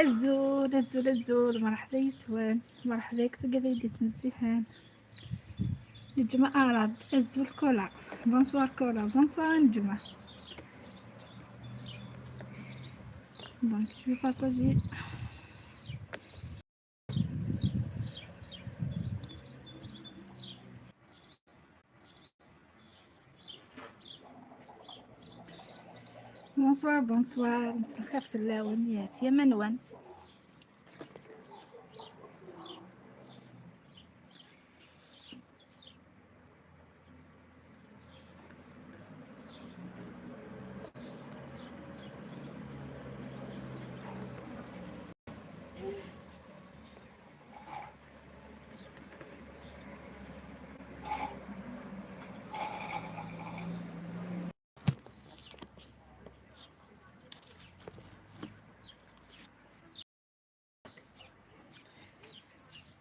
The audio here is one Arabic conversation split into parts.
الزول الزول الزول مرحبا يسوان مرحبا كسو قبيدي تنزيهان نجمة أعرب الزول كولا بونسوار كولا بونسوار نجمة. Donc je vais partager. Bonsoir bonsoir مساء الخير في الله والناس يا منون.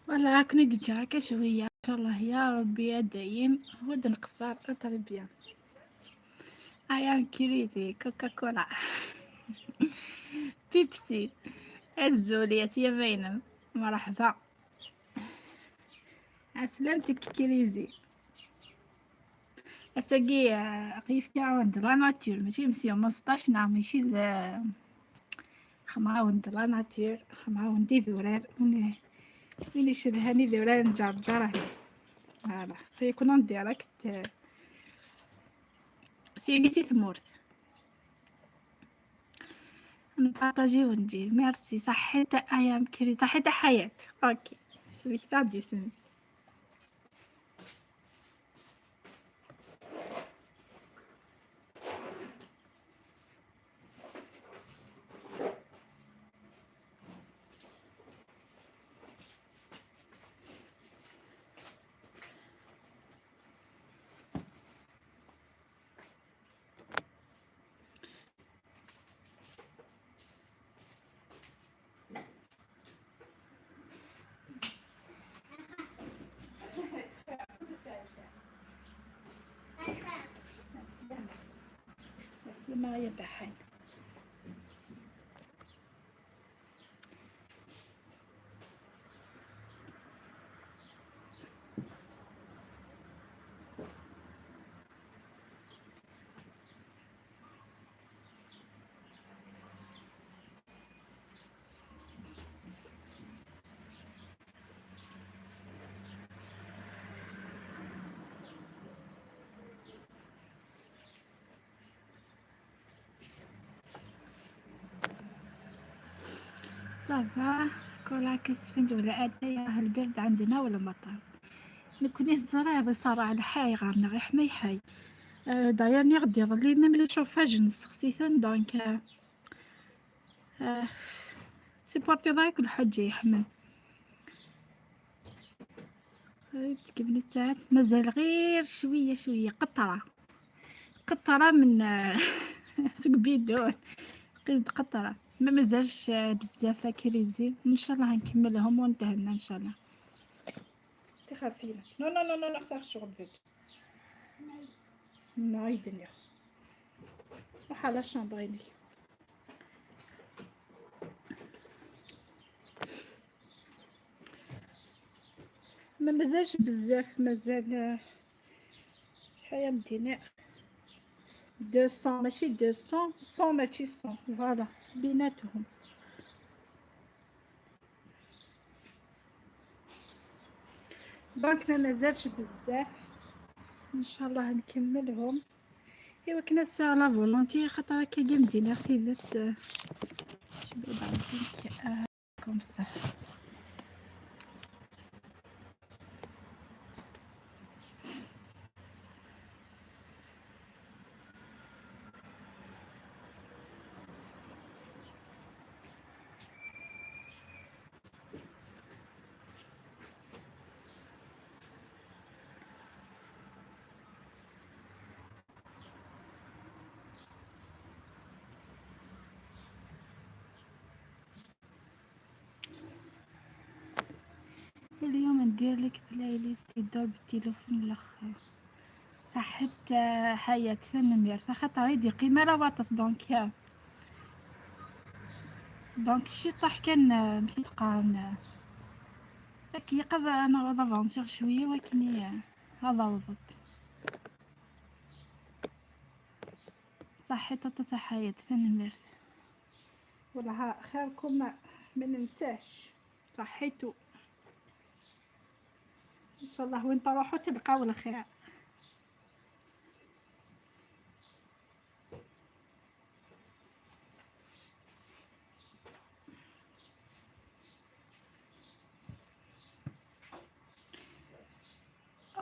ولا كني ديجاك شوية إن شاء الله يا ربي يا دايم ودن قصار تربية. I am crazy كوكا كولا بيبسي الزول يا سيا بينم مرحبا عسلامتك كريزي أساقي قيف عاود لا ناتير ماشي مسيو مصطاش نعم ماشي خمعاون لا ناتير خمعاون دي ذورار وين شدهاني ذورار نجرجره هذا فيكون ديريكت سيقيتي ثمورت نبارطاجي ونجي ميرسي صحيت أيام كري صحيت حياة أوكي سويت تادي سن ما يبحن صافا كولا كسفنج ولا أدايا هالبرد عندنا ولا مطر نكوني الزراير صراع الحي غارنا غير حمي حي داير نغدي ظلي ميم لي شوفاج نسخسيثن دونك سيبورتي ضايك الحاجة يحمل تجيبني الساعات مازال غير شوية شوية قطرة من سوق بيدون قيمة قطرة ما مازالش بزاف كريزي ان شاء الله نكملهم وانتهينا ان شاء الله تخاسينا نو نو نو نو نخسر الشغل فيك نعيدني وحالا شامبريني ما مازالش بزاف مازال شحال مدينة 200 ماشي 200 100 ماشي 100 فوالا بيناتهم دونك ما مازالش بزاف ان شاء الله نكملهم. ايوا كنا ساعة لا فولونتي خاطر هكا كاع مدينة خديت شباب عندك كوم سا اليوم ندير لك بلاي ليست يدور بالتليفون الاخر صحت حياة ثنمير خاطر يدي قيمة لا باطس دونك دونك الشطاح كان مشيت قارن راك يقدر انا افونسيغ شويه ولكن هذا وضت صحيت تتحيات تنمر ولا خيركم ما ننساش صحيتو ان شاء الله وين تروحوا تلقاو الخير.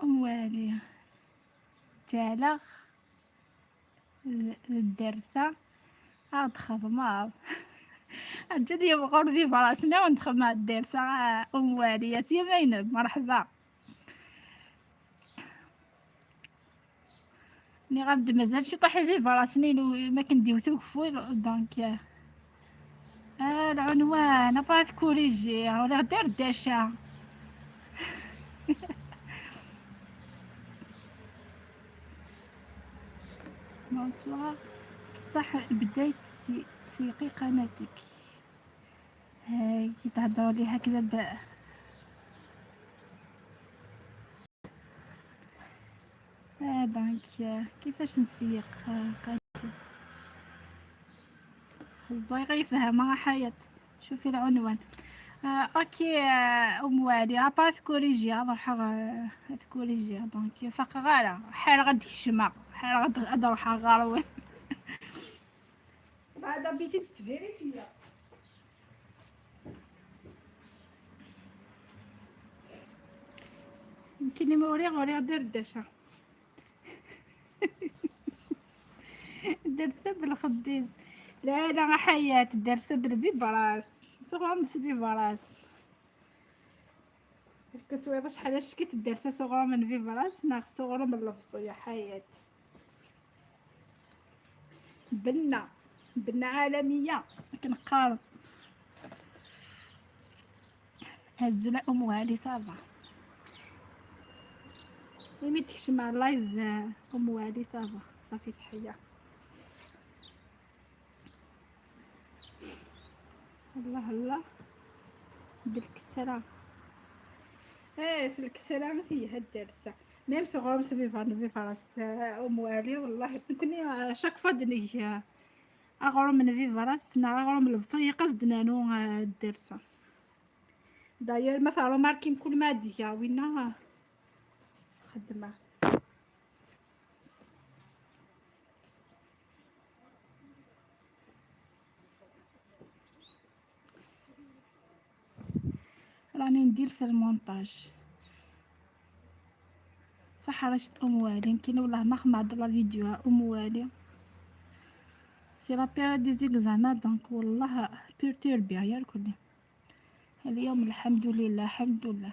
والي تالا الدرسة عاد خدمة جد يبغون في فراسنا وندخل مع الدرسة والي يا سي زينب مرحبا ني غنبدا مازال شي طاحي في فراسني ما كنديوتو كفوي دونك العنوان ابغى كوريجي ولا دار داشا بونسوار بصح بداية تسيقي قناتك هاي كي تهضروا لي هكذا دونك كيفاش نسيق قناتي الزايغة يفهمها حياة شوفي العنوان اوكي والي ابا تكوريجي روح تكوريجي دونك فاق غالا حال غادي الشما حال غادي نروح غاروين بعد بيتي تفيري فيا يمكن لي موري دير الدشا الدرسة بالخبيز لا لا حياة الدرسة بالبيبراس صغرى مس بيبراس كتويض شحال شكيت الدرسة صغرى من فيبراس ناغ صغرى من الفصية حياة بنة عالمية كنقارن هزو لا والي صافا ملي تكشم لايف والي صافا صافي تحية الله الله بالكسرة الكسرة هي هاد الدرسة ميم صغار في فرنسا والي والله كنا شاك فادني اغرم من في فرنسا اغرم من البصرية قصدنا نو الدرسة داير مثلا ماركين كل مادية وينا خدمة راني ندير في المونتاج صح رشت والي يمكن والله ما خمعت لا فيديو والي سي لا بيريود دي زيكزامان دونك والله بيرتيربيا يا الكل اليوم الحمد لله الحمد لله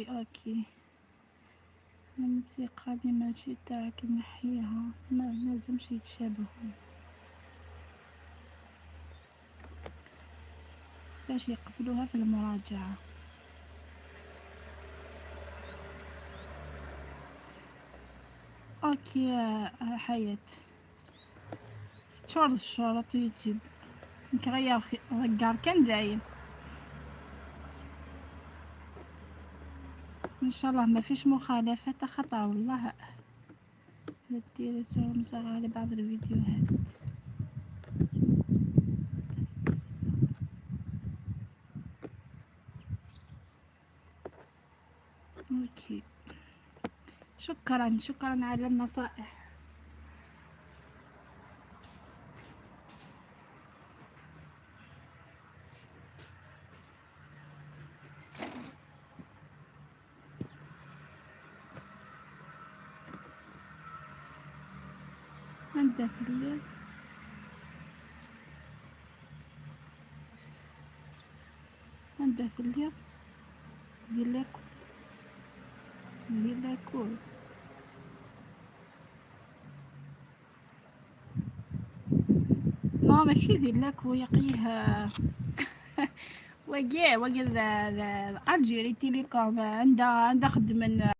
اوكي الموسيقى اللي ماشي تاعك نحيها ما لازمش يتشابهوا باش يقبلوها في المراجعة اوكي حياة شورت الشورت يوتيوب نكغير غير كان دايم ان شاء الله ما فيش مخالفات خطأ والله ديري صور مصغرة لبعض الفيديوهات اوكي شكرا على النصائح انت في الليل يلاكو لا ماشي يلاكو يقيه واقي الجيري تيليكوم عندها خدمن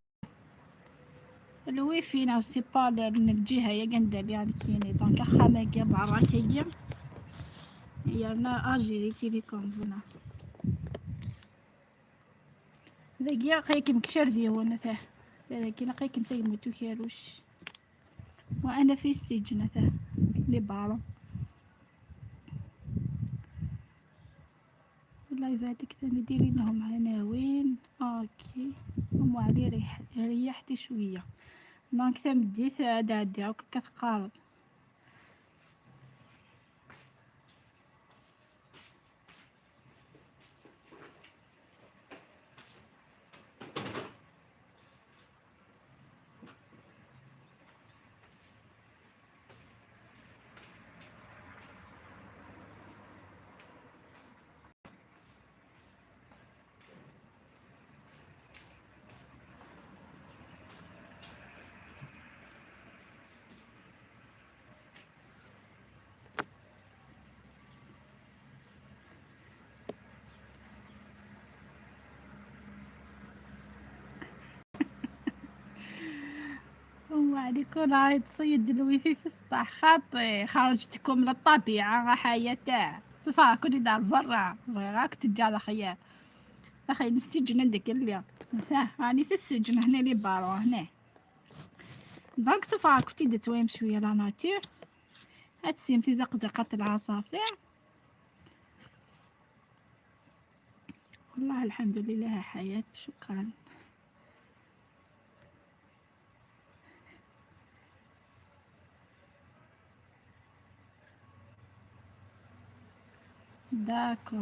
الويفي نا سي با الجهة يا قندل يعني كيني دونك خامة كيا برا كيا يانا الجيري تيليكوم فينا ذاكيا قايكم كشر ديوانا ثاه ذاكيا قايكم تايموتو كيروش وانا في السجن ثاه لي بارو اللايفاتك ثاني ديري لهم عناوين اوكي هم علي ريحتي شويه دونك تمديت دادي هاكا كتقارض وعليكم راهي تصيد الويفي في السطح خاطي خرجتكم للطبيعة حياته صفا كوني دار برا راك تجار خيا اخي السجن عندك اليوم راني في السجن هنا لي بارو هنا دونك صفا كنتي دتويم شويه لا ناتور هتسيم في زقزقة العصافير والله الحمد لله حياة شكرا داكو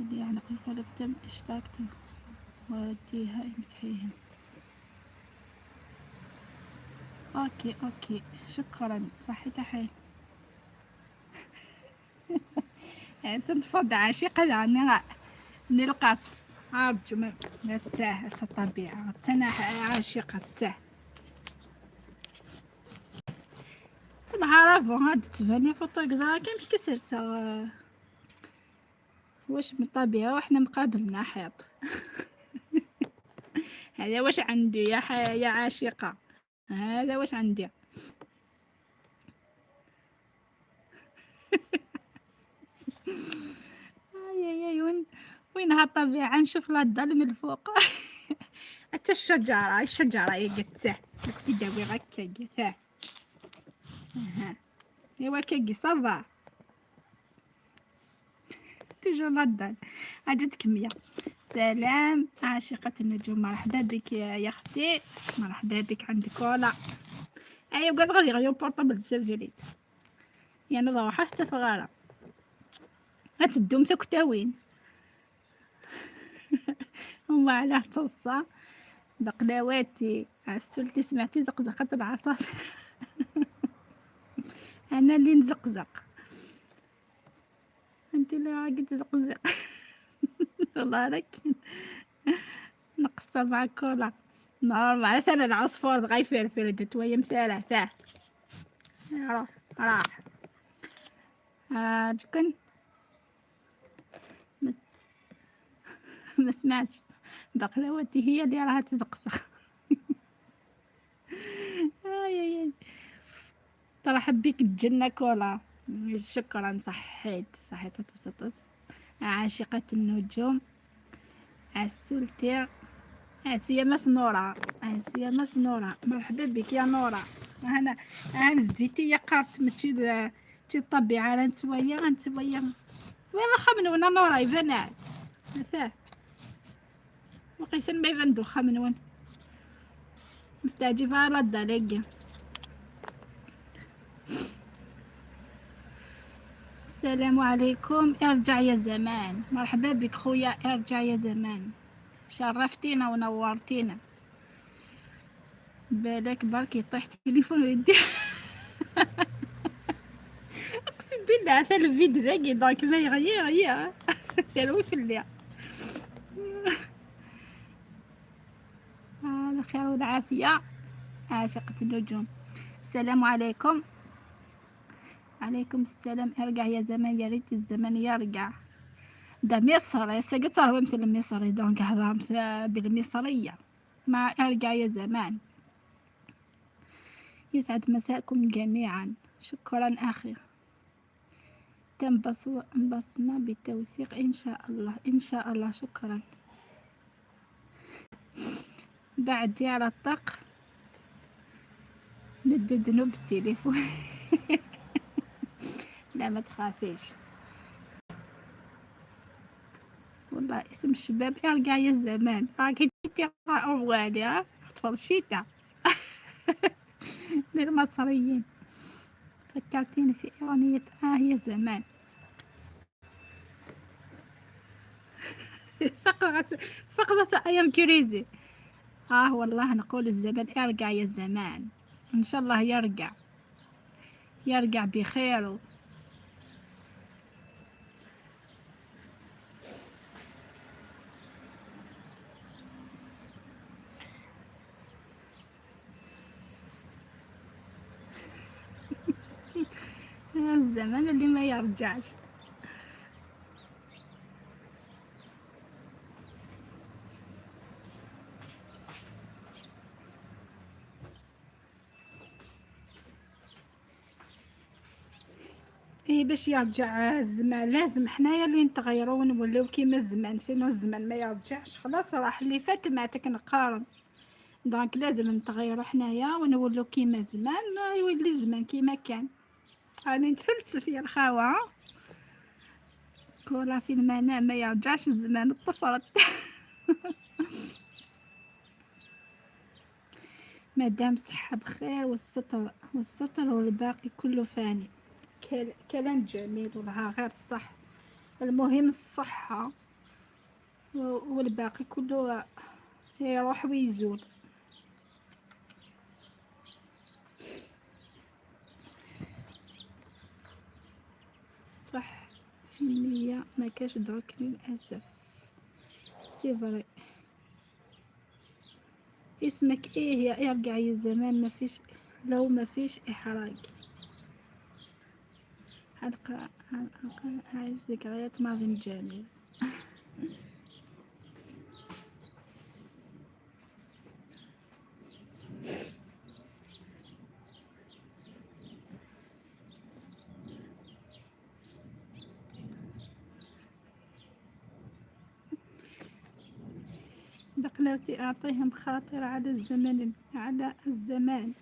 اللي يعني قلب تم اشتاقت ورديها امسحيهم اوكي شكرا صحيت حيل تنتفض عاشقة يعني القصف عرج ما تساه الطبيعة تسنح عاشقة تساه العرف هاد تبني فوطوك زعما كيمش كسر سا واش من الطبيعة وحنا مقابلنا حيط هذا واش عندي يا عاشقة هذا واش عندي اي وين هالطبيعة نشوف لا الظل من الفوق حتى الشجرة هي قد كنتي داوي غكاكي ايوا كاكي صافا توجور لا الظل عجبتك مية سلام عاشقة النجوم مرحبا بك يا اختي مرحبا بك عندك كولا ايوا قال غادي غير بورطابل سيرفيلي يعني روحه حتى فغارة هتدوم ثكتاوين هما على تصا بقلاواتي عسلتي سمعتي زقزقة العصافير انا اللي نزقزق انت اللي راكي تزقزق والله راك نقصر مع كولا نهار مثلا العصفور بغا يفرفر دتويا مثاله راح جكن ما سمعتش بقلاوتي هي اللي راها تزقزق اي ترحب بيك الجنة كولا شكرا صحيت عاشقة النجوم عسولتي آسيا مسنورة مرحبا بك يا نورة أنا الزيتي يا قارت ماشي الطبيعة لا نتويا وين خمنونا نورة يبنات مثاه وقيسن ما يبان دوخا من وين مستعجبة على الدلق السلام عليكم ارجع يا زمان مرحبا بك خويا ارجع يا زمان شرفتينا ونورتينا بالك برك يطيح تليفون ويدي اقسم بالله هذا الفيديو ذاكي دونك ما يغير داروي في الليل الخير والعافية عاشقة النجوم السلام عليكم السلام ارجع يا زمان يا ريت الزمن يرجع دا مصري سقط هو مثل مصري دونك هضر بالمصرية. ما ارجع يا زمان. يسعد مساءكم جميعا. شكرا أخي. تم بصمة بالتوثيق إن شاء الله إن شاء الله. شكرا. بعدي على الطق نددنو بالتليفون. لا ما تخافيش والله اسم الشباب ارجع يا زمان. راكي جيتي أولي ها تفضل شيتا. للمصريين فكرتيني في أغنية يا زمان. فقدت أيام كريزي. والله نقول الزمن ارجع يا زمان. إن شاء الله يرجع بخير. الزمن اللي ما يرجعش. باش يرجع الزمان لازم حنايا اللي نتغيروا ونوليو كيما الزمان. سينو الزمان ما يرجعش خلاص راح اللي فات ماتك نقارن. دونك لازم نتغيروا حنايا ونولو كيما زمان. يولي الزمان كيما كان. راني نتفلسف يا الخاوة. كولا في المنام ما يرجعش الزمان الطفرت. مادام صحة بخير والستر والباقي كله فاني. كلام جميل ولها غير الصح. المهم الصحة والباقي كله يروح ويزول. صح في النية ما كاش درك للأسف. سي فري. اسمك ايه يا ارجع يا زمان؟ ما فيش لو ما فيش احراج. حلقة عايش ذكريات ماضي جميل. دقلوتي أعطيهم خاطر على الزمان.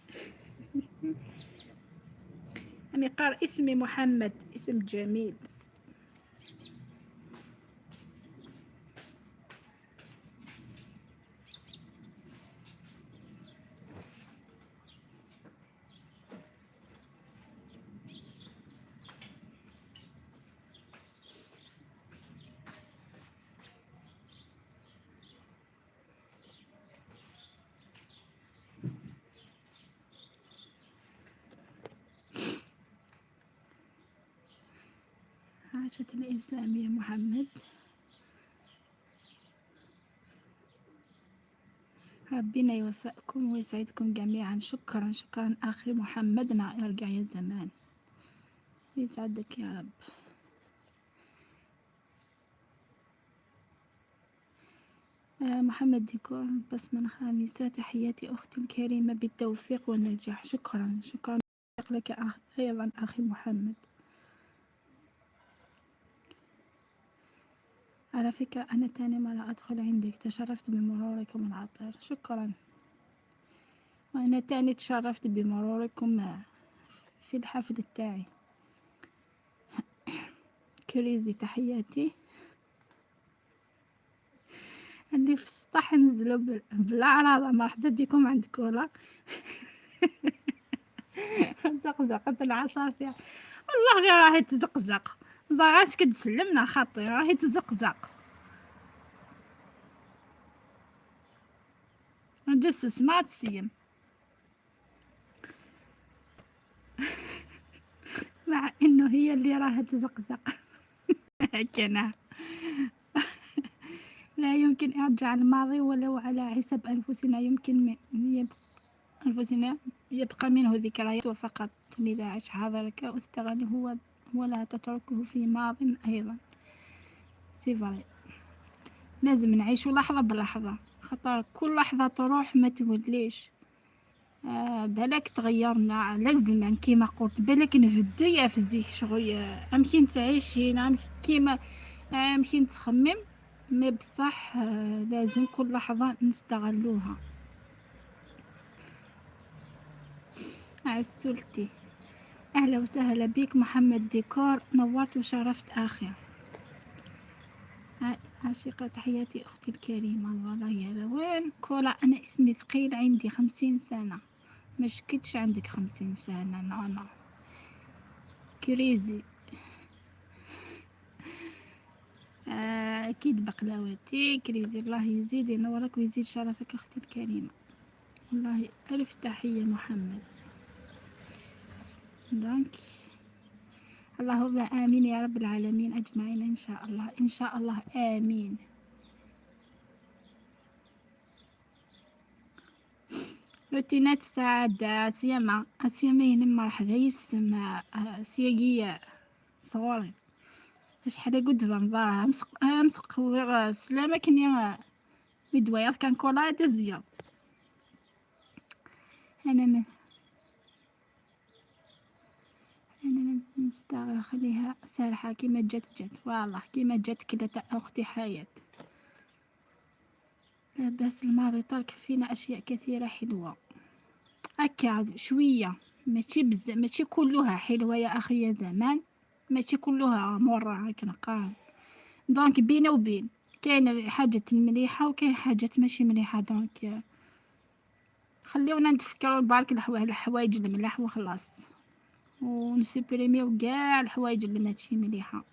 أمي قال اسمي محمد اسم جميل. حاجة الإنسان يا محمد. ربنا يوفقكم ويسعدكم جميعا. شكرا شكرا أخي محمد. يرجع يا زمان. يسعدك يا رب. محمد ديكور بس من خامسة. تحياتي أختي الكريمة بالتوفيق والنجاح. شكرا شكرا لك أيضا أخي محمد. على فكرة أنا تاني مرة أدخل عندك. تشرفت بمروركم العطر. شكرا. وأنا تاني تشرفت بمروركم في الحفل التاعي. كريزي تحياتي. اللي في السطح نزلوا بالأعراض. مرحبا بكم عند كولا. زقزقت العصافير والله غير راهي تزقزق. زغاس كتسلمنا خطي راهي تزقزق. نجسس ما تسيم. مع انه هي اللي راها تزقزق. هكذا لا يمكن ارجع الماضي ولو على حساب انفسنا. يمكن أنفسنا يبقى منه ذكريات وفقط. لذا عش حاضرك واستغله ولا تتركه في ماض أيضا. سي فري، لازم نعيشو لحظة بلحظة، خاطر كل لحظة تروح ما توليش. بالاك تغيرنا على الزمان كيما قلت، بالاك نبدا يافزيك شغل أمكن تعيشين كيما أمكن تخمم، مي بصح لازم كل لحظة نستغلوها. عسولتي، أهلا وسهلا بك محمد ديكور، نورت وشرفت أخي. عاشقة، تحياتي أختي الكريمة. والله يا لوين كولا، أنا اسمي ثقيل، عندي 50 سنة. مش كدش عندك 50 سنة، نانا كريزي. أكيد بقلاوتي كريزي، الله يزيد ينورك ويزيد شرفك أختي الكريمة. والله ألف تحية محمد. دونك اللهم آمين يا رب العالمين أجمعين إن شاء الله، إن شاء الله آمين. روتينات السعادة سيما سيمين مرحبا يسمى سياقية صغوري شحال قد فنظارها مسق سلامة كني بدوايات كان كولا دزيا. أنا نستغل خليها سارحة كيما جات والله كيما جات كدا تاع أختي حياة. بس الماضي ترك فينا أشياء كثيرة حلوة هكا شوية، ماشي كلها حلوة يا أخي، يا زمان ماشي كلها مرة هكا نقارن. دونك بين وبين، كاين حاجات مليحة وكاين حاجات ماشي مليحة، دونك خليونا نتفكروا برك الحوايج المليح وخلاص، ونسبريميو كاع الحوايج اللي ماشي مليحة.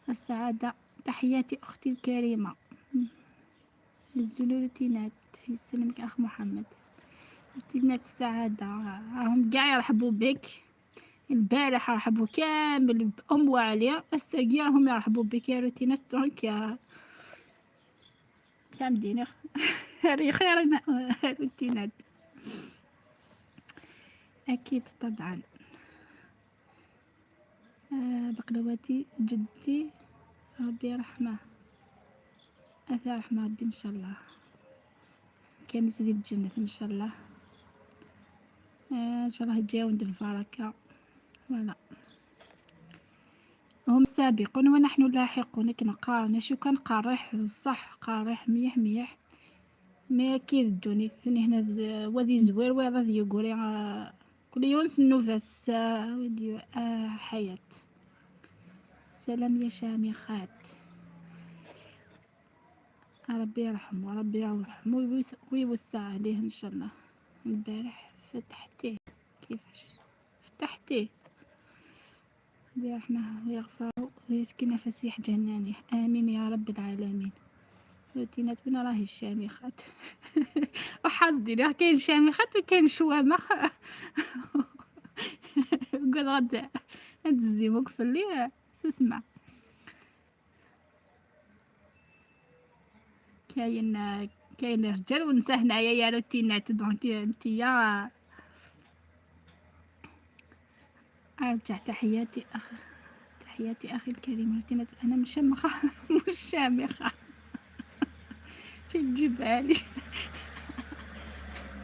السعادة، تحياتي أختي الكريمة. الزلوتينات يسلمك أخ محمد. روتينات السعادة راهم كاع يرحبوا بك، البارح رحبوا كامل بأم وعليا، الساقي راهم يرحبوا بك يا روتينات. دونك يا كامدين هذه خير روتينات أكيد طبعا. بقلواتي جدي ربي يرحمه، أثار رحمة ربي إن شاء الله، كان يسدي الجنة إن شاء الله. إن شاء الله يجاوب البركة. ولا هم سابقون ونحن لاحقون، كنا قارن شو كان قارح صح، قارح ميح ميح، ما أكيد الدوني ثاني هنا وذي زوير وذي يقولي كل يوم النوفاس وديو حياة. سلام يا شامخات، ربي يرحمه ربي يرحمه ويوسع عليه إن شاء الله. البارح فتحتيه، كيفاش فتحتيه، ربي يرحمه ويغفره ويسكن فسيح جنانه، آمين يا رب العالمين. روتينات وين راهي الشامخات وحاسدين كاين شامخات وكاين شوامخ قول غدا تزيموك في اللي تسمع. كاين رجال ونساء هنايا يا روتينات، دونك انتيا ارجع تحياتي اخي الكريم. روتينات انا مشمخه مش شامخه في الجبال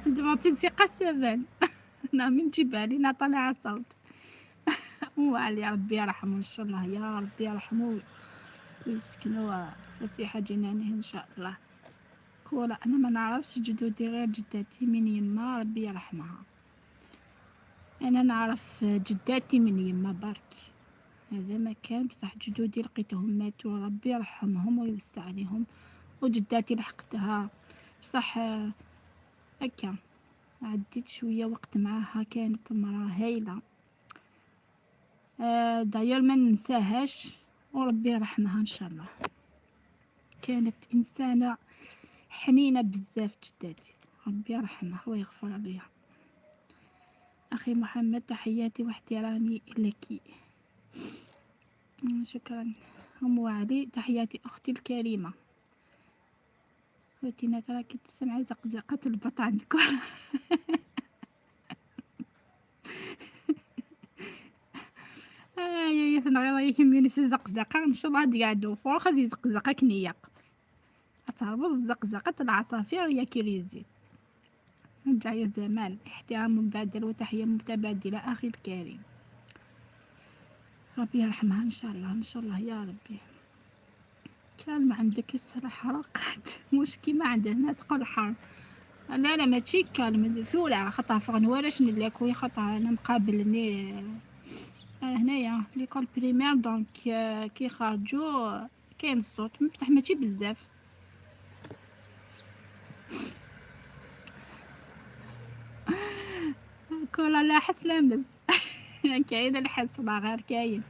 عندما تنسي قسما انا من جبالي انا طالعه صوت وعلي ربي يرحمه ان شاء الله، يا ربي يرحمه ويسكنوا فسيح جنانه ان شاء الله. كولا انا ما نعرفش جدودي غير جداتي من يما ربي يرحمها، انا نعرف جداتي من يما برك، هذا ما كان بصح جدودي لقيتهم ماتوا ربي يرحمهم ويوسع عليهم، وجداتي لحقتها بصح هكا عديت شويه وقت معاها، كانت مرة هايله داير ما ننساهاش وربي يرحمها ان شاء الله، كانت انسانه حنينه بزاف جداتي، ربي يرحمها ويغفر ليها. اخي محمد تحياتي واحترامي لك. شكرا. ام علي تحياتي اختي الكريمه. روتينات راكي تسمعي زقزقه البط عندك غير يهمني الزقزقة إن شاء الله هاد قعدو فوق هادي زقزقة كنياق تهبط الزقزقة العصافير يا كريزي رجع يا زمان احترام مبادل وتحية متبادلة أخي الكريم ربي يرحمها إن شاء الله إن شاء الله يا ربي كان ما عندك الصراحة حرقات مش كيما عندنا تقول حرب لا لا ماشي كالم ثورة خطا فغنوالاش نلاكوي خطا أنا مقابلني هنايا في ليكول بريمير دونك كي خرجو كاين الصوت بصح ماشي بزاف كولا لا حس لامس كاين الحس ولا غير كاين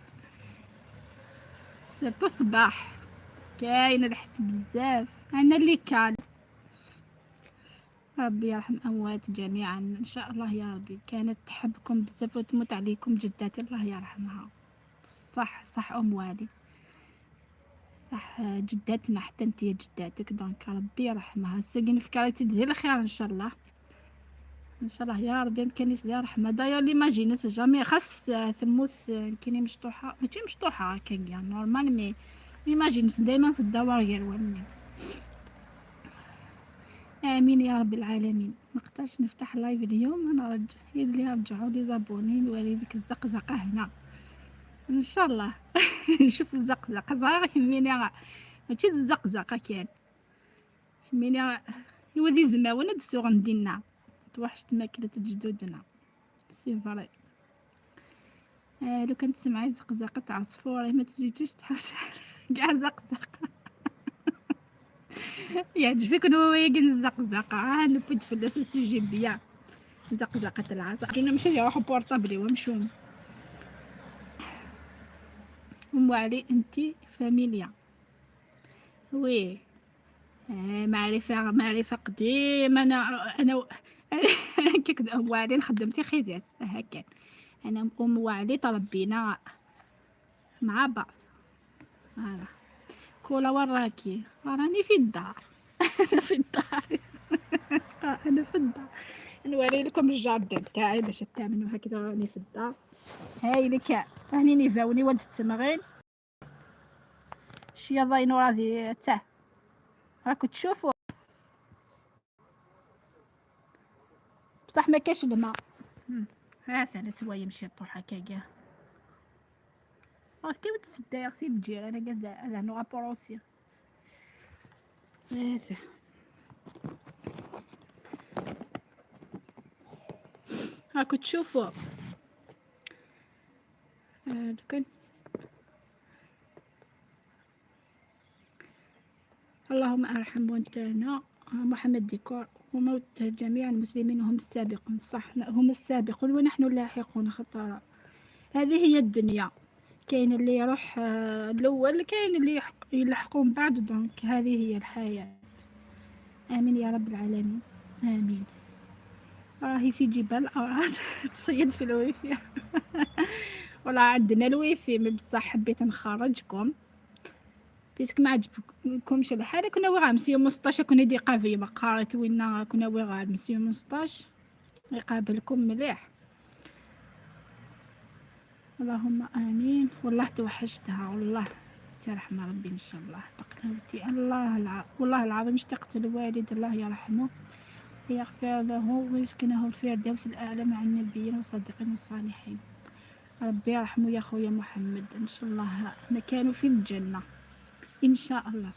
سيرتو الصباح كاين الحس بزاف انا اللي كان ربي يرحم اموات جميعا ان شاء الله يا ربي كانت تحبكم بزاف وتموت عليكم جداتي الله يرحمها صح صح والي صح جداتنا حتى انت يا جداتك دونك ربي يرحمها ساقين فكرتي ديال الخير ان شاء الله ان شاء الله يا ربي يمكن يسلي رحمه داير لي ماجينس جامي خاص ثموس كيني مشطوحه ماشي مشطوحه هكايا نورمال مي ايماجينس دايما في الدوار غير وني امين يا رب العالمين ما قدرتش نفتح لايف اليوم انا اللي رجعوا لي زابوني نوري لك الزقزقه هنا ان شاء الله نشوف الزقزقه صراحه يهمني ماشي الزقزقه كان يهمني يولي زماونه دسو غندينا توحشت ماكلة جدودنا سي فري لو كنت تسمعي زقزقة عصفورة ما تزيدوش تحوس كاع زقزقة يعجبك هو يقن الزقزقة نبد في الاساس يجيب بيا زقزقة العصا جونا مشي يروحو بورطابلي ومشوم ام علي انتي فاميليا وي معرفة قديمة انا كيك ام علي خدمتي خيدات هكا انا ام وعلي تربينا مع بعض كولا وراكي راني في الدار انا في الدار انا في الدار نوري لكم الجاردن تاعي باش تامنوا هكذا راني في الدار هاي لك هاني نيفاوني ولد التمغين شي ضاينو راضي تاه راكو تشوفوا بصح ما كاش الماء ها ثلاث سوايع مشي طوح هكايا كيف تسدى يا اختي الجير انا قاعده على نوع بروسيا هذا راكو تشوفوا كان اللهم ارحم موتانا محمد ديكور وموت جميع المسلمين هم السابقون صح هم السابقون ونحن اللاحقون خطر هذه هي الدنيا كاين اللي يروح الاول كاين اللي يلحقون بعد دونك هذه هي الحياة امين يا رب العالمين امين راهي في جبال اراس تصيد في الويفي ولا عندنا الويفي بصح حبيت نخرجكم بيسك ما عجبكمش الحال كنا وغا مسيو مستاش كنا ديقا في بقارة وين كنا وغا مسيو مستاش يقابلكم مليح اللهم امين والله توحشتها والله ترحم ربي ان شاء الله بقنوتي والله العظيم اشتقت للوالد الله يرحمه ويغفر له ويسكنه الفردوس الاعلى مع النبيين والصادقين الصالحين ربي يرحمه يا خويا محمد ان شاء الله مكانه في الجنه ان شاء الله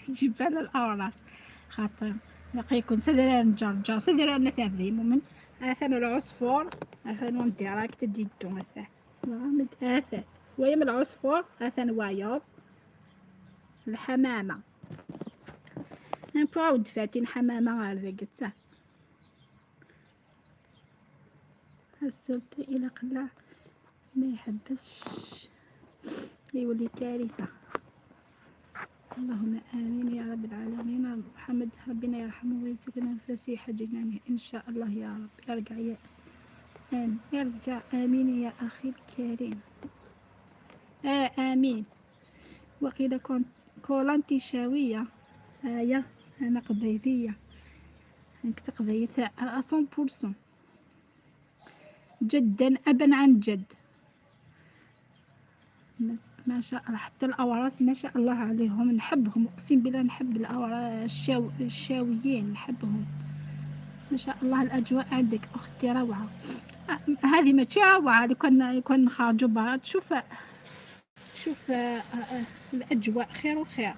جبال الاوراس خاطر يقيكم سدران جرجر سدران نتافي مؤمن اثن العصفور اثن ديراكت ديدو مثلا غامد اثن ويم العصفور اثن وايض الحمامه انا براود فاتين حمامه غير ذاك السلطة الى قلع ما يحبسش يولي كارثه اللهم امين يا رب العالمين محمد ربنا يرحمه ويسكنه فسيح جنانه ان شاء الله يا رب يرجع يا يرجع امين يا اخي الكريم امين وقيل كولانتي شاويه يا انا قبيليه انك قبيلة 100% جدا ابا عن جد ما شاء الله، حتى الأوراس ما شاء الله عليهم، نحبهم أقسم بالله، نحب الشاويين نحبهم، ما شاء الله. الأجواء عندك أختي روعة. هذه ماشي روعة، لو كان نخرجوا برا شوف الأجواء خير وخير.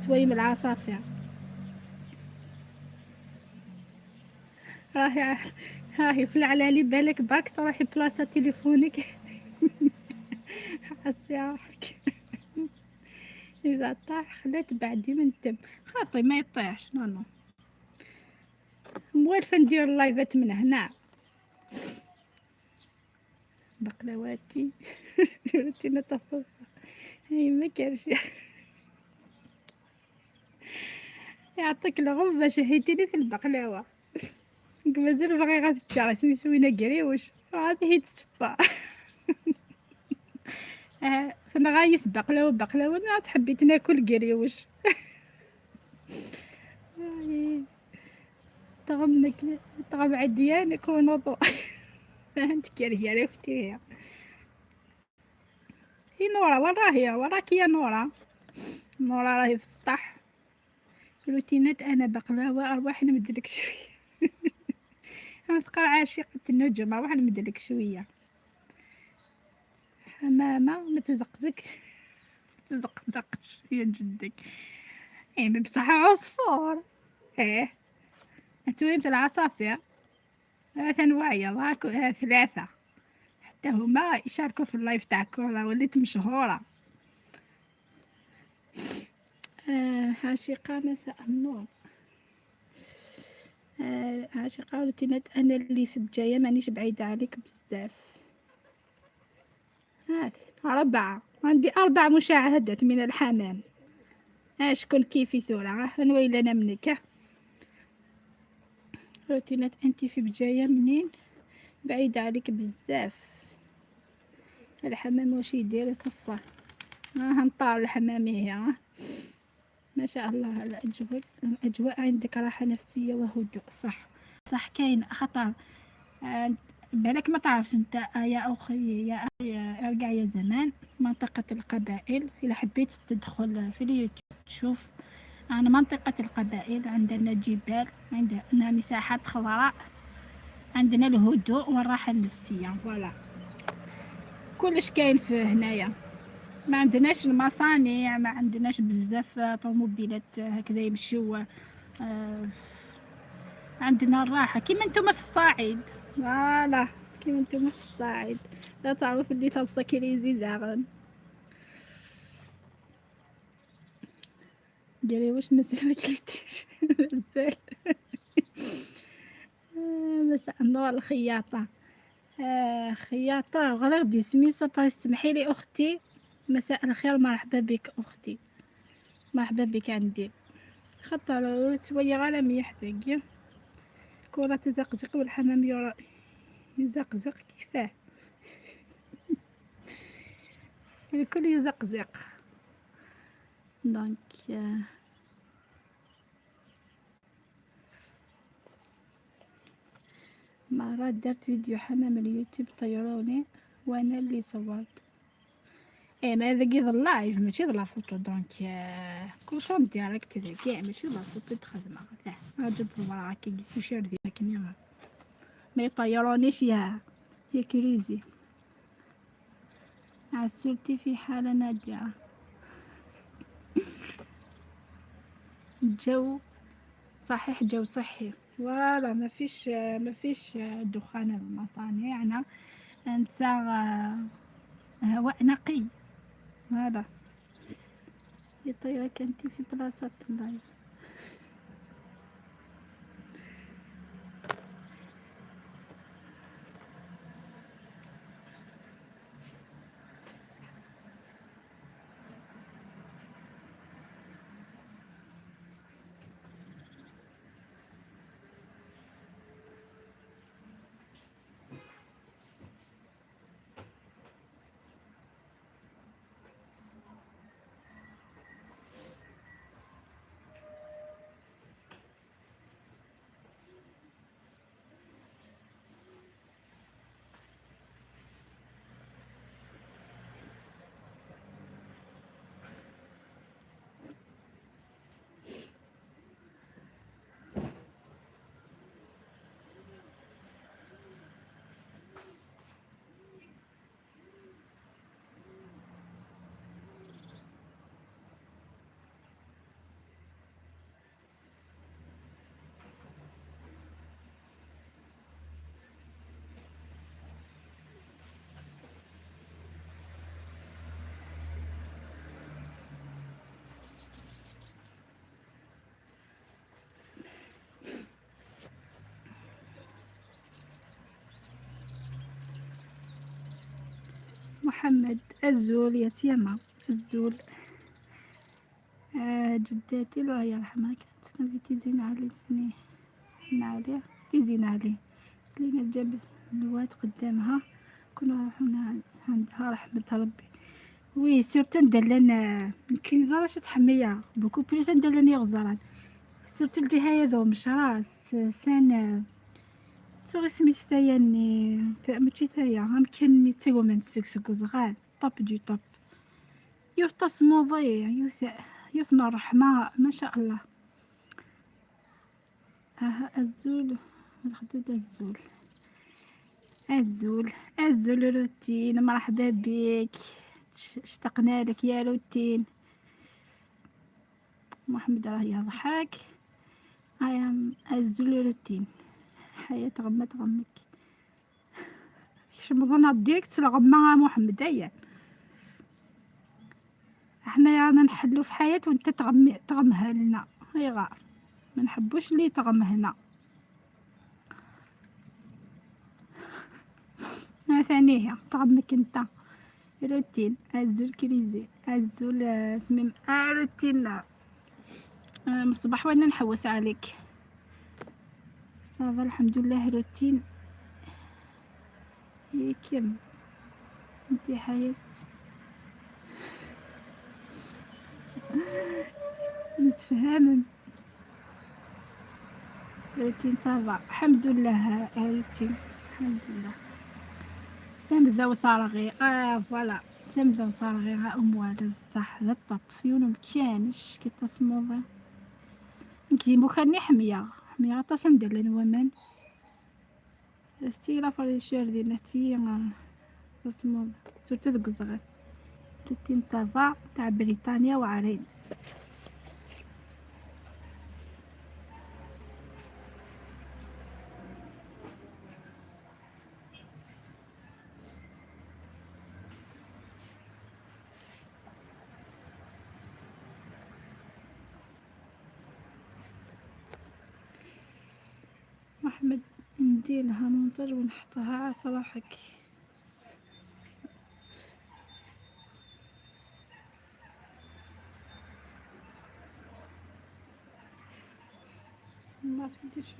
تويم العصافير. راهي في العلالي، بالك برك تروحي بلاصة تليفونك. حسي روحك. إذا طاح خلات بعدي من الدم، خاطي ما يطيحش. نو موالفة ندير اللايفات من هنا. بقلاواتي. روتينا تصفى. هاي ما كانش. يعطيك العمر باش هيتيني في البقلاوة. مازال باغي غتتشعر سوينا قريوش، هذه هي تصفى. فانا غايس بقلاوة انا تحبيت ناكل قريوش. طغم عديانك ونوضو. انت كارهيه يا اختي. هي نورا وين راهي؟ وراك يا نورا. نورا راهي في السطح. روتينات انا بقلاوة، ارواح نمدلك شويه. مثقال عاشقة النجوم، ارواح نمدلك شويه. حمامة ما تزقزقش يا جدك. ايه بصح عصفور. ايه تويمة العصافير ثلاثة أنواع، يلاك ثلاثة، حتى هما يشاركوا في اللايف تاعكم، راه وليت مشهورة. عاشقة مساء النور. عاشقة روتينات أنا اللي في بجاية، مانيش بعيدة عليك بزاف. هذه 4، عندي 4 مشاهدات من الحمام. شكون كيفي ثورة نويل أنا منك. روتينات أنت في بجاية منين؟ بعيدة عليك بزاف. الحمام واش يدير يصفر. هنطار الحمام هي. ما شاء الله. الأجواء عندك راحة نفسية وهدوء. صح كاين خطر. بالك ما تعرفش انت يا اخي، يا اخي ارجع يا زمان. منطقة القبائل، اذا حبيت تدخل في اليوتيوب تشوف عن منطقة القبائل، عندنا جبال، عندنا مساحات خضراء، عندنا الهدوء والراحة النفسية. فوالا كلش كاين في هنايا. ما عندناش المصانع، ما عندناش بزاف طوموبيلات هكذا يمشيو. عندنا الراحة كيما نتوما في الصعيد. فوالا كيما نتوما في الصعيد. لا تعرف اللي تلصق لي داغن. ديري واش مازال ما كليتيش. مازال. مساء النور الخياطة. خياطة غلغدي سميسة باغي تسمحي لي أختي. مساء الخير، مرحبا بك أختي، مرحبا بك عندي. خطر شوية غالا مليح ذاك. كرة تزقزق والحمام يزقزق كيفاه. الكل يزقزق. دونك مرات درت فيديو حمام اليوتيوب طيروني وانا اللي صورت. ما هذا يظل لايف ماشي لا فوتو. دونك كلشي ديريكت كاع ماشي لا فوتو تخدم غير اجد المراه كي شير ديالك ما يطيرونيش يا كريزي. عسولتي في حالة نادرة. الجو صحيح، جو صحي. ولا ما فيش دخان المصانع. نساغ هواء نقي. هذا يطيرك انت في بلاصة اللايف. محمد الزول يا سيما الزول. جداتي الله يرحمها كانت تسكن في تيزين علي سني عليها تيزين علي سليمة الجبل الواد قدامها كنا نروحو عندها رحمة ربي. وي سورتو ندلن الكنيزة راش تحميها بوكو بلوس ندلن يغزران سورتو الجهة ذو مشراس سان تسوغي سميت تايا ماشي تايا غامكن تيغو من تسكسكو زغال طاب دو طاب يوث تصموضي يوث الرحمة ما شاء الله. الزول الخدود الزول روتين مرحبا بك اشتقنا لك يا روتين. محمد راه يضحك ايام الزول روتين حياة تغمك رمضان الديريكت لغما محمد ايا احنا يعني نحلو في حياة وانت تغمها لنا هي غار ما نحبوش اللي تغمهنا. ثانية تغمك انت روتين الزول كريزي الزول سميم روتين من الصباح وانا نحوس عليك صافا الحمد لله روتين هي كم انتي حياة نتفهم روتين صافا الحمد لله روتين الحمد لله تمذا وصارغي فوالا تمذا وصارغي أموال الصح ذا الطب فيونو مكانش كي تصموض نكدي مخاني حمية غطاس ندلن ومن ستي لا فريشير ديالنا تي تصموض سورتو ذوك الصغار روتين صافا تاع بريطانيا وعرين. محمد نديرلها مونتاج ونحطها على صلاحك ما فهمتش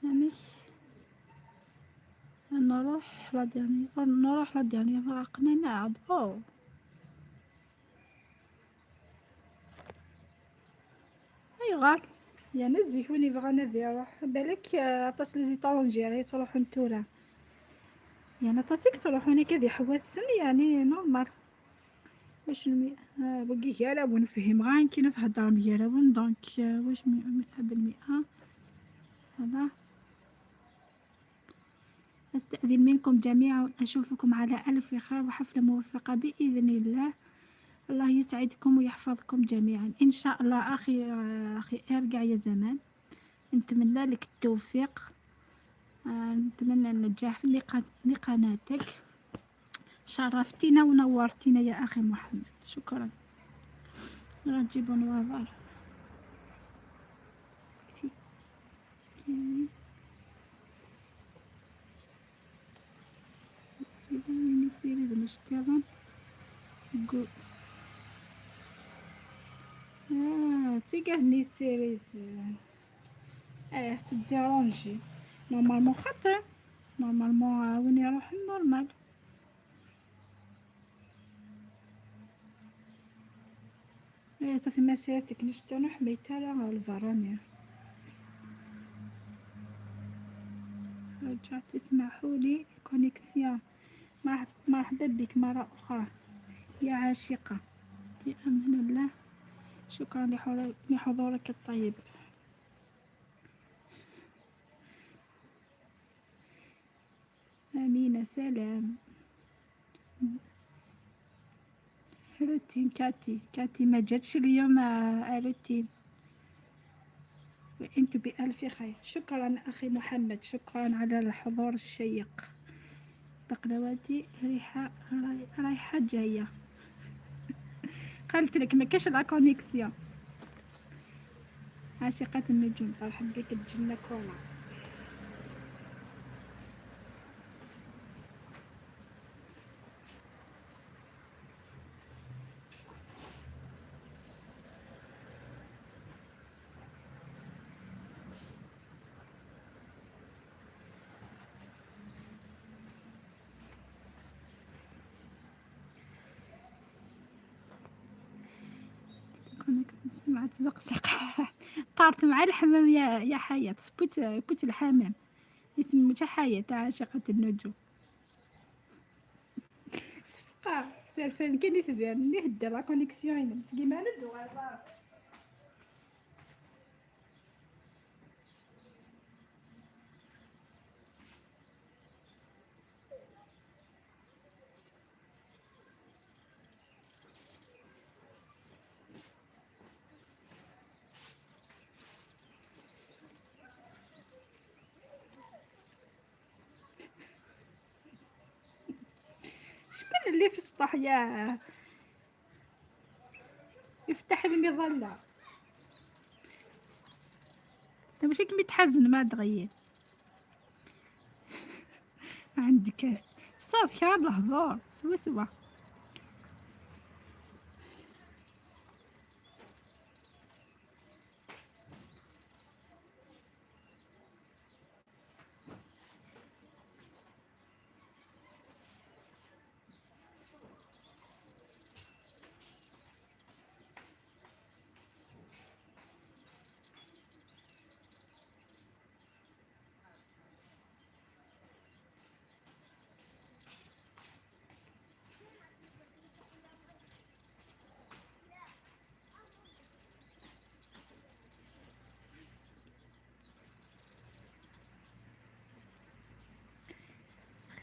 يعني نروح لدياني فرقنا نعد اي غار يا نزيك وين يبغى ندير بالك عطاس لي طونجيري تروح نتورا يعني عطاسك تروح هنا كذا حواسن يعني نورمال واش بقي يالا ونفهم غان كي نهضر ميالا ون دونك واش 100%. هذا أستأذن منكم جميعا أشوفكم على ألف خير وحفلة موفقة بإذن الله. الله يسعدكم ويحفظكم جميعا إن شاء الله. أخي ارجع يا زمان نتمنى لك التوفيق نتمنى النجاح في قناتك شرفتينا ونورتينا يا أخي محمد شكرا. نجيب نوار إذا نسير إذا نشتغل تيقاه نسير تديرونجي نورمالمون خطر نورمالمون وين يروح النورمال صافي مسيرتك نشتغل حميتها على الفرانيا. رجعت تسمحولي كونيكسيون. مرحبا بك مرة أخرى يا عاشقة في أمان الله. شكرا لحضورك الطيب. أمينة سلام. روتين كاتي ما جاتش اليوم روتين وأنت بألف خير. شكرا أخي محمد، شكرا على الحضور الشيق. بقلواتي رايحة جاية. قلت لك ما كاش لا كونيكسيون. عاشقة النجوم طرحت بك الجنة كولا. كونيكسيون سمعت زقزقة. طارت مع الحمام يا حياة. بوت الحمام اسمه حياة عاشقة النجوم. فين كاين يتبان اللي هدا لا كونيكسيون مسكي ما ندو غير. شكون اللي في السطح يا يفتح المظلة؟ ماشي كي متحزن ما تغير عندك صافي غير الهضور سوا.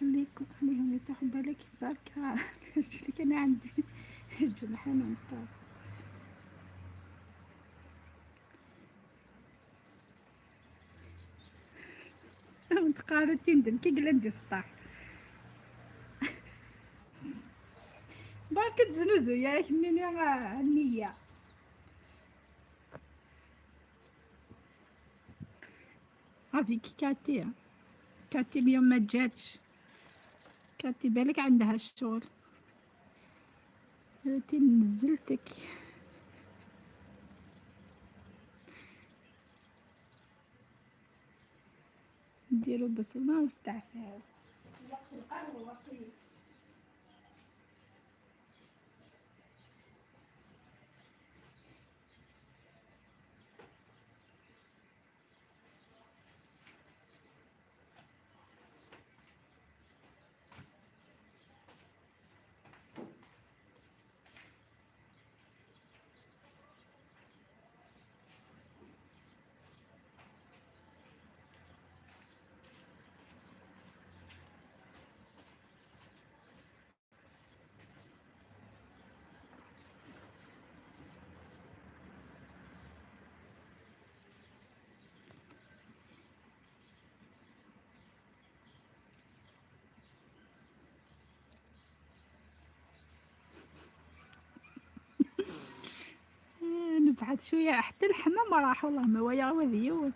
خليكم عليهم تاخد بالك بركة. لك أنا عندي جناحين نطار. تقارن تندم كي قلندي السطح بركة تزنوزو يا منين يا النية. هذيك كاتي اليوم ما جاتش. كاتي بالك عندها الشغل. قلتي نزلتك. نديرو بصمة واستعفاو. وقت القهوة وقيل. نبعد شوية حتى الحمام راح والله ما ويا وذيون.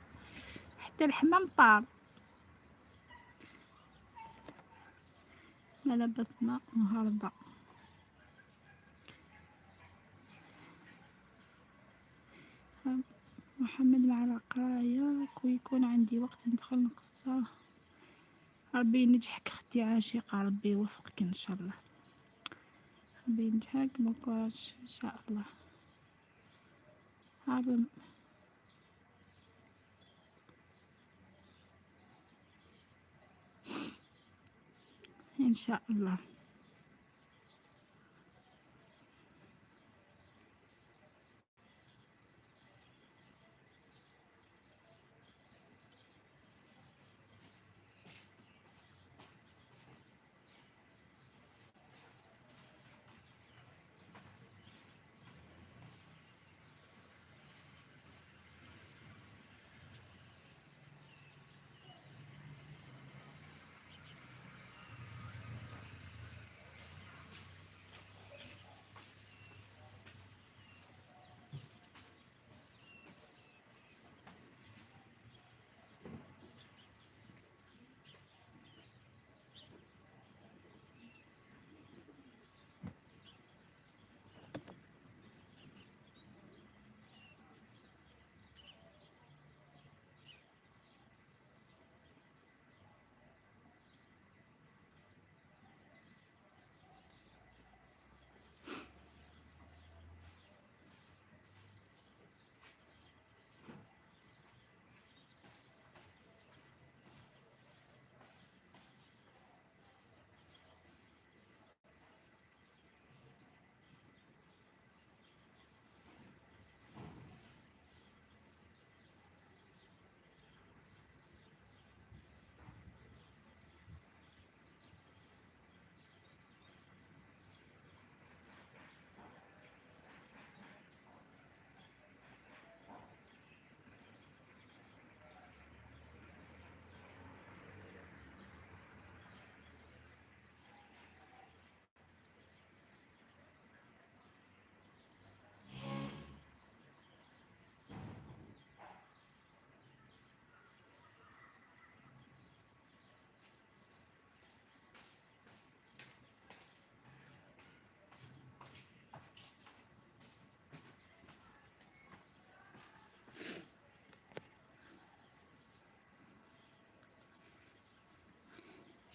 حتى الحمام طار. ما لبس ماء النهاردة. محمد مع القراية ويكون عندي وقت ندخل نقصه. ربي ينجحك اختي عاشقة، ربي يوفقك ان شاء الله. ربي ينجحك بكراج ان شاء الله. عظم ان شاء الله.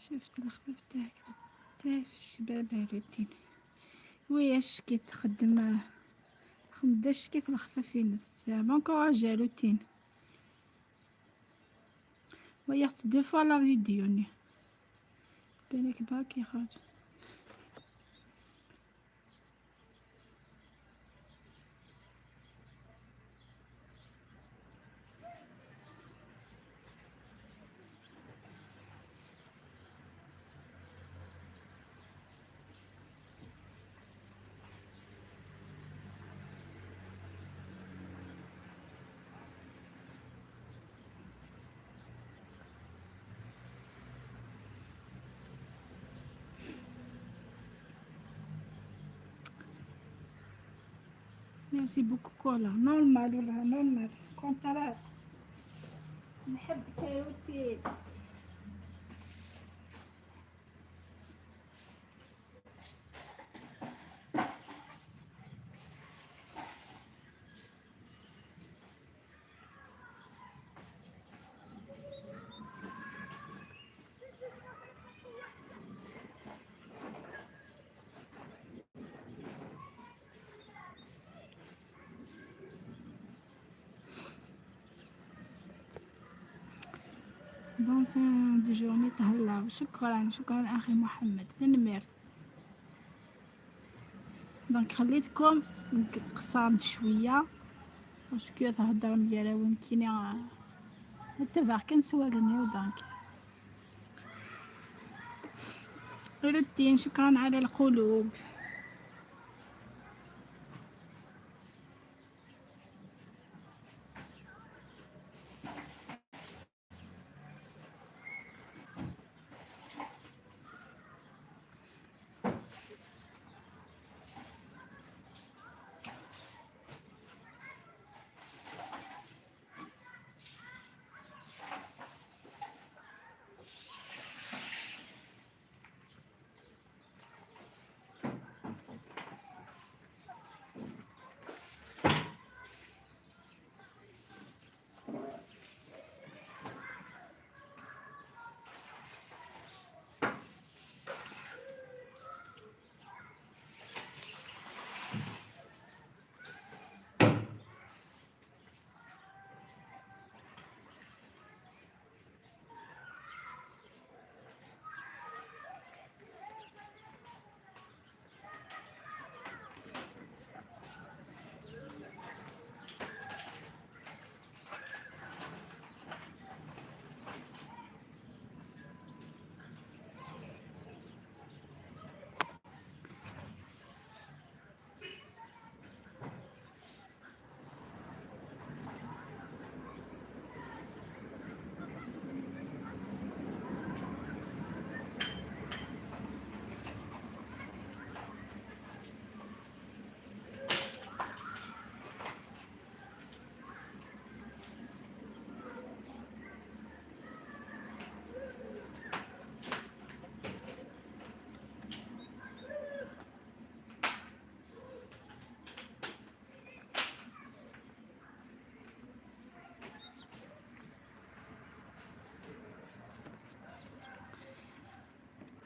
شفت الخفاف تاعك بزاف الشباب هالوتين وياش كي تخدم خمداش كيف الخفافين بونكوراج هالوتين وياخت دو فوا لا فيديوني بالك برك يخرج. ميرسي بوكو كولا نورمال ولا نورمال كونترا نحب كاروتين. بون فان دو جورني تهلاو. شكرا شكرا اخي محمد تنمير. دونك خليتكم قصامت شويه باسكو تهضر مديالها وانتيني تبع كنسوالني ودونك الدين. شكرا على القلوب.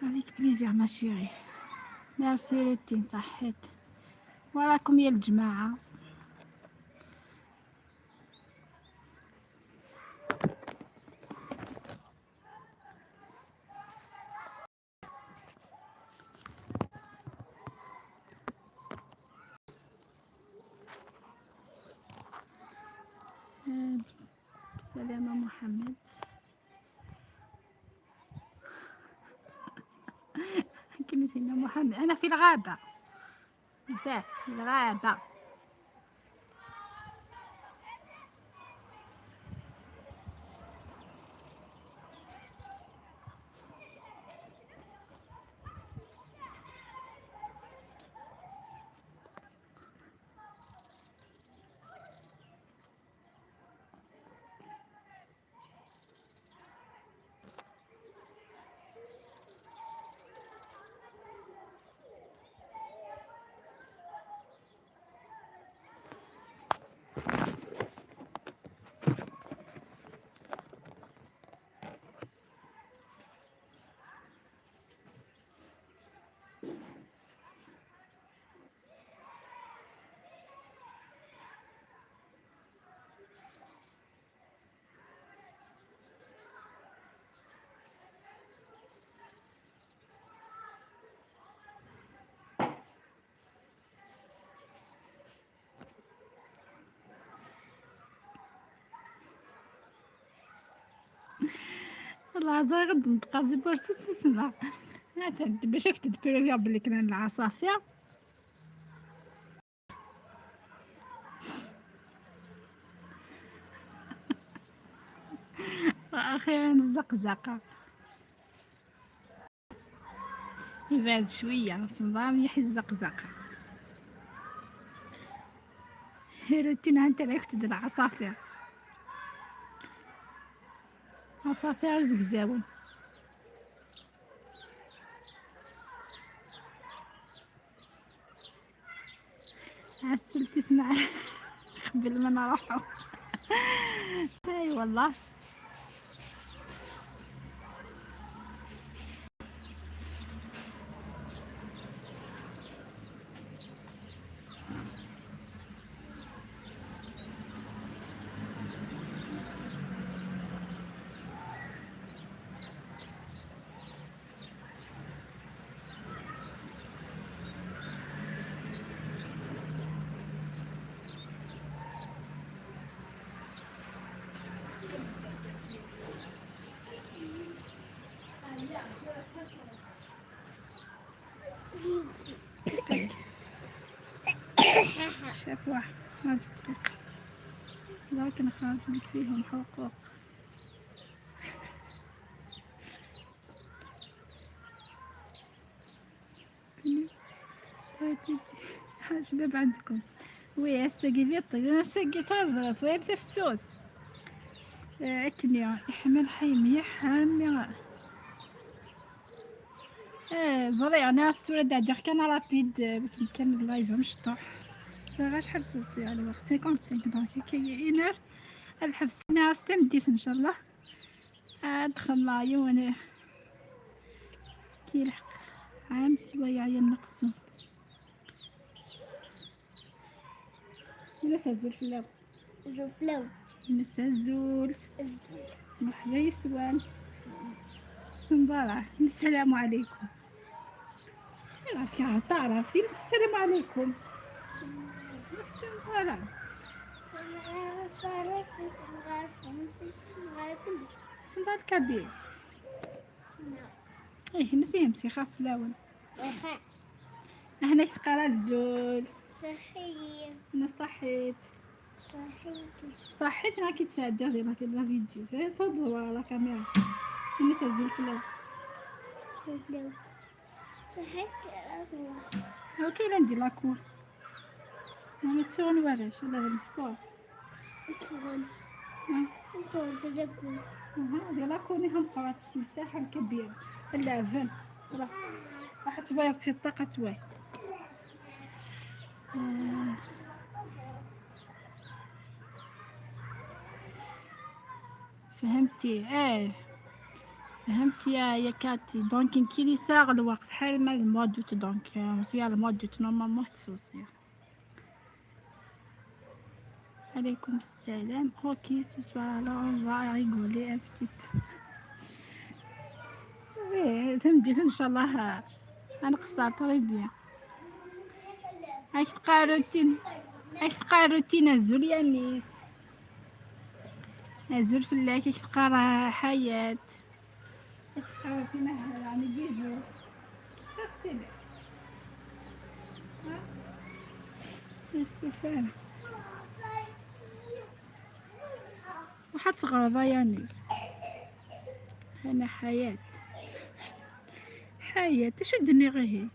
avec plaisir ما شيري. ميرسي للدين صحيت وراكم يا الجماعه. سلامة محمد. كنسينا محمد. أنا في الغابة في الغابة. والله زي غد نتقاسي برسس تسمع باش تدبري بلي كنا العصافير وأخيرا الزقزقة يبعد شوية صنظام يحي الزقزقة روتينها انت لا كتد العصافير عصافير زقزاون عسل تسمع قبل ما نروحو اي والله شاف واحد خارج دقيقة لكن خارج لك فيهم حقوق شباب عندكم وي هسا قلت انا سقيت الظرف وين تفسوس اكني يحمل حيمي حامي زري انا استولد داير كان رابيد كان اللايف مشطوح زرا شحال سوسي على وقت 55 دونك كي انر الحبس ناس تمديت ان شاء الله ادخل معايا وانا كي لحق عام سوايع ينقصون ناس الزول في اللو زفلو ناس الزول الزول محيا يسوان السنبارة السلام عليكم يا تعرفين السلام عليكم السنبارة السنبار كبير ايه نسيهم سيخاف الاول احنا تقرا الزول صحيح انا صحيت صحيح راكي تساعدي غير راكي لا فيديو غير تفضل ورا لا كاميرا الناس الزول في الاول زفلو صحيت راسنا اوكي لا ندير لاكور انا تشغل وراش ولا غير سبور نشوفون نشوفون تدقون ديال لاكور هم قرات في الساحه الكبيره اللافن راح تبايض سي الطاقه تواي فهمتي فهمتي يا كاتي دونك كي لي ساغ الوقت حال ما المواد دوت دونك مزيان المواد دوت نورمالمون تسوسي عليكم السلام اوكي ce soir alors on va rigoler un petit peu وي تمديت ان شاء الله غنقصر طري بيان هاك تقرا روتين الزول يا نيس الزول فلاك تقرا حياة تقرا فينا يعني بيجو شفتي استفانة وحتغرض يا نيس انا حياة تشدني غير هي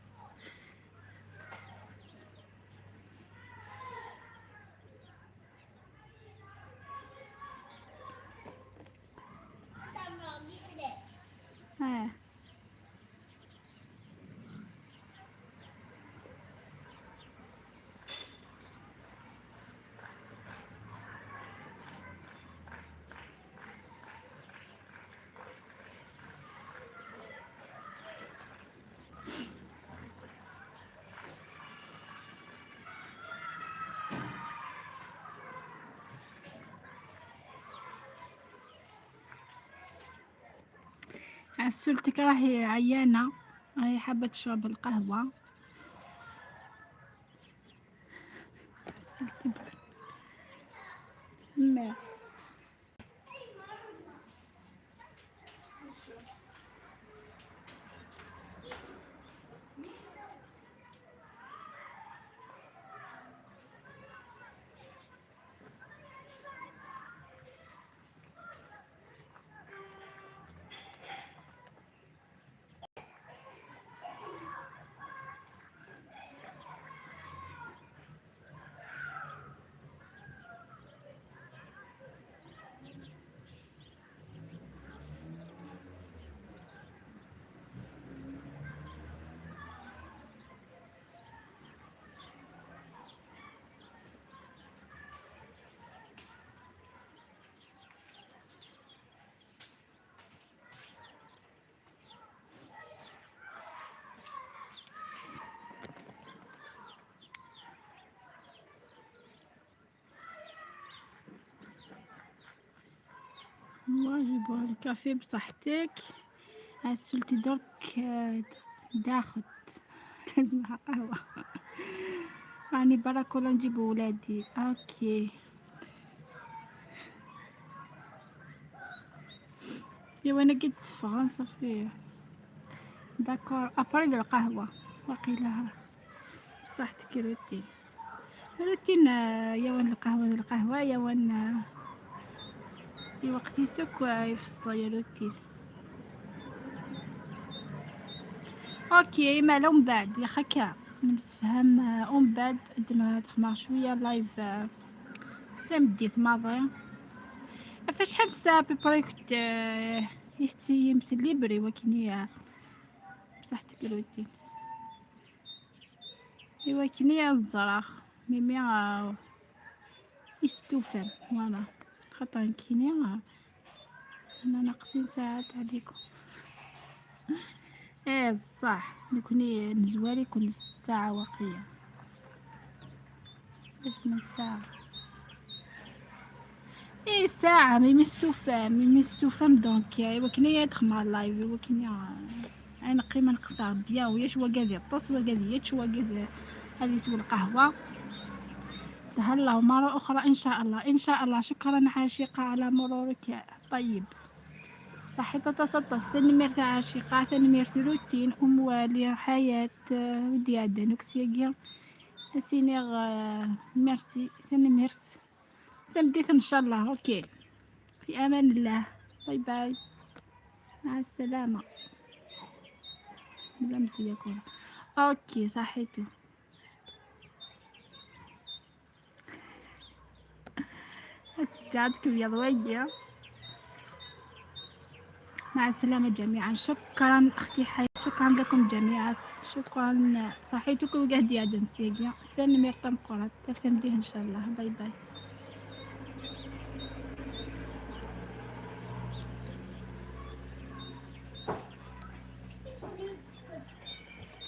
عسلتك راهي عيانة راهي حابة تشرب القهوة عسلتي ما واجبها الكافي بصحتك. السلتي درك داخل لازمها قهوة. راني برا كل نجيب ولادي. اوكي ايوا انا قد صفا صافي داكور ابري القهوة وقيلها بصحتك روتين روتين يوان القهوة يوان وقت يسك يفصل روتين. اوكي مالا ومن بعد يا خكا نمسفهم ومن بعد عندنا تخمر شويه لايف تمدي ثماضي فاش شحال الساعه ببري كنت يختي يمثل ليبري وكني بصحتك روتين ايوا كني الزراخ ميمي يستوفن فوالا خاطر كيني انا ناقصين ساعات عليكم. ايه صح نكوني نزوالي يكون الساعة واقية باش من ساعة ايه ساعة مي مستوفام دونك وكني يدخل مع اللايف وكني انا قيمة نقصر بيا وياش وقاذي الطس وقاذي يتش وقاذي هذه سوى القهوة. تهلا مرة أخرى إن شاء الله إن شاء الله. شكرا عاشقة على مرورك طيب صحيت تصطس ثاني ميرت عاشقة ثاني ميرت روتين أموالي حياة وديادا نكسياقيا أسينيغ ميرسي ثاني ميرت تمديت إن شاء الله. أوكي في أمان الله باي باي مع السلامة. لمسي يكون أوكي صحيتو جاتكم يا ضوية. مع السلامة جميعا. شكرا أختي حي شكرا لكم جميعا شكرا صحيتكم وقاعد يا دنسيقيا ثاني ميرتم قرات تلتم ديه إن شاء الله باي باي.